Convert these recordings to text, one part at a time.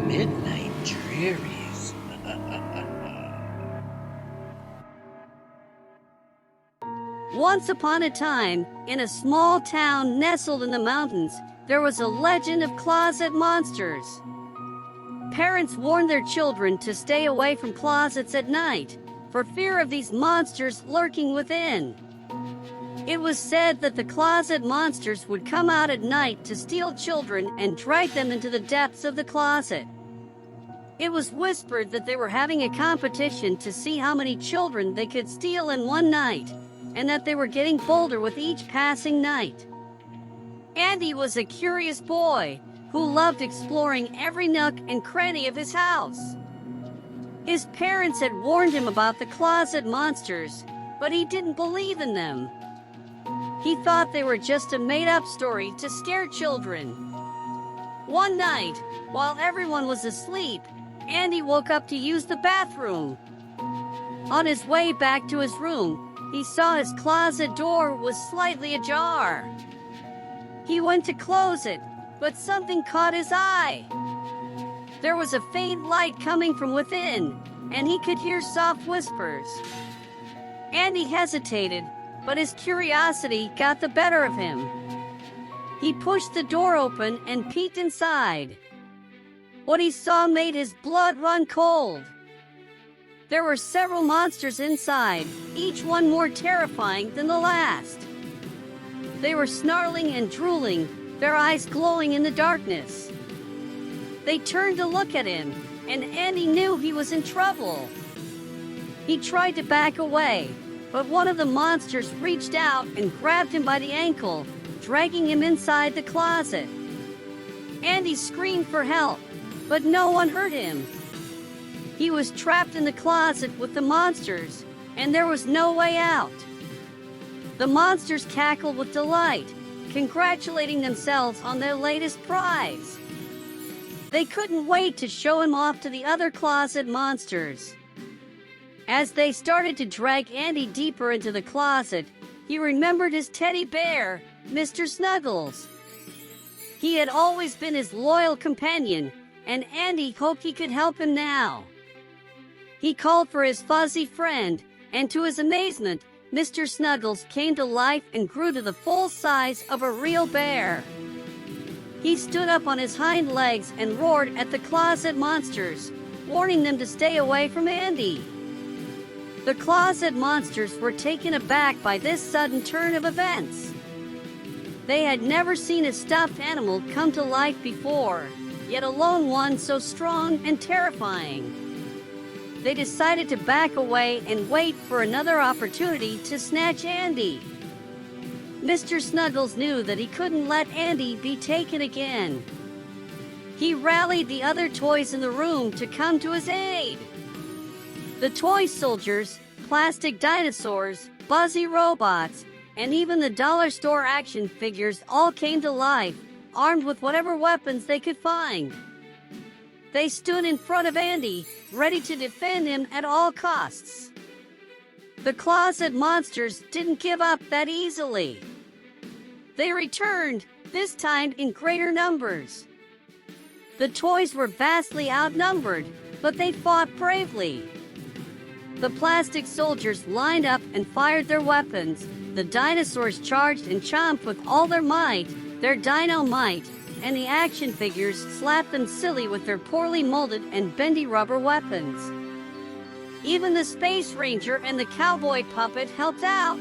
Midnight Drearies. Once upon a time, in a small town nestled in the mountains, there was a legend of closet monsters. Parents warned their children to stay away from closets at night, for fear of these monsters lurking within. It was said that the closet monsters would come out at night to steal children and drag them into the depths of the closet. It was whispered that they were having a competition to see how many children they could steal in one night, and that they were getting bolder with each passing night. Andy was a curious boy who loved exploring every nook and cranny of his house. His parents had warned him about the closet monsters, but he didn't believe in them. He thought they were just a made-up story to scare children. One night, while everyone was asleep, Andy woke up to use the bathroom. On his way back to his room, he saw his closet door was slightly ajar. He went to close it, but something caught his eye. There was a faint light coming from within, and he could hear soft whispers. Andy hesitated, but his curiosity got the better of him. He pushed the door open and peeked inside. What he saw made his blood run cold. There were several monsters inside, each one more terrifying than the last. They were snarling and drooling, their eyes glowing in the darkness. They turned to look at him, and Andy knew he was in trouble. He tried to back away, but one of the monsters reached out and grabbed him by the ankle, dragging him inside the closet. Andy screamed for help, but no one heard him. He was trapped in the closet with the monsters, and there was no way out. The monsters cackled with delight, congratulating themselves on their latest prize. They couldn't wait to show him off to the other closet monsters. As they started to drag Andy deeper into the closet, he remembered his teddy bear, Mr. Snuggles. He had always been his loyal companion, and Andy hoped he could help him now. He called for his fuzzy friend, and to his amazement, Mr. Snuggles came to life and grew to the full size of a real bear. He stood up on his hind legs and roared at the closet monsters, warning them to stay away from Andy. The closet monsters were taken aback by this sudden turn of events. They had never seen a stuffed animal come to life before, yet alone one so strong and terrifying. They decided to back away and wait for another opportunity to snatch Andy. Mr. Snuggles knew that he couldn't let Andy be taken again. He rallied the other toys in the room to come to his aid. The toy soldiers, plastic dinosaurs, buzzy robots, and even the dollar store action figures all came to life, armed with whatever weapons they could find. They stood in front of Andy, ready to defend him at all costs. The closet monsters didn't give up that easily. They returned, this time in greater numbers. The toys were vastly outnumbered, but they fought bravely. The plastic soldiers lined up and fired their weapons. The dinosaurs charged and chomped with all their might, their dino might, and the action figures slapped them silly with their poorly molded and bendy rubber weapons. Even the Space Ranger and the cowboy puppet helped out.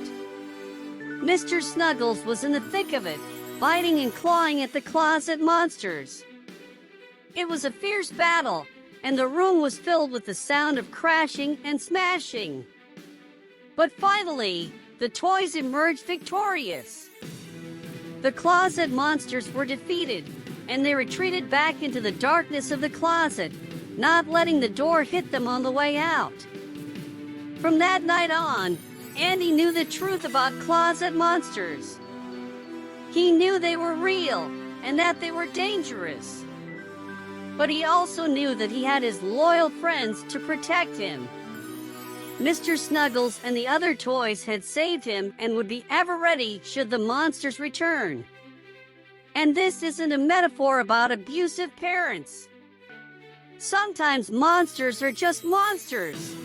Mr. Snuggles was in the thick of it, biting and clawing at the closet monsters. It was a fierce battle, and the room was filled with the sound of crashing and smashing. But finally, the toys emerged victorious. The closet monsters were defeated, and they retreated back into the darkness of the closet, not letting the door hit them on the way out. From that night on, Andy knew the truth about closet monsters. He knew they were real, and that they were dangerous. But he also knew that he had his loyal friends to protect him. Mr. Snuggles and the other toys had saved him and would be ever ready should the monsters return. And this isn't a metaphor about abusive parents. Sometimes monsters are just monsters.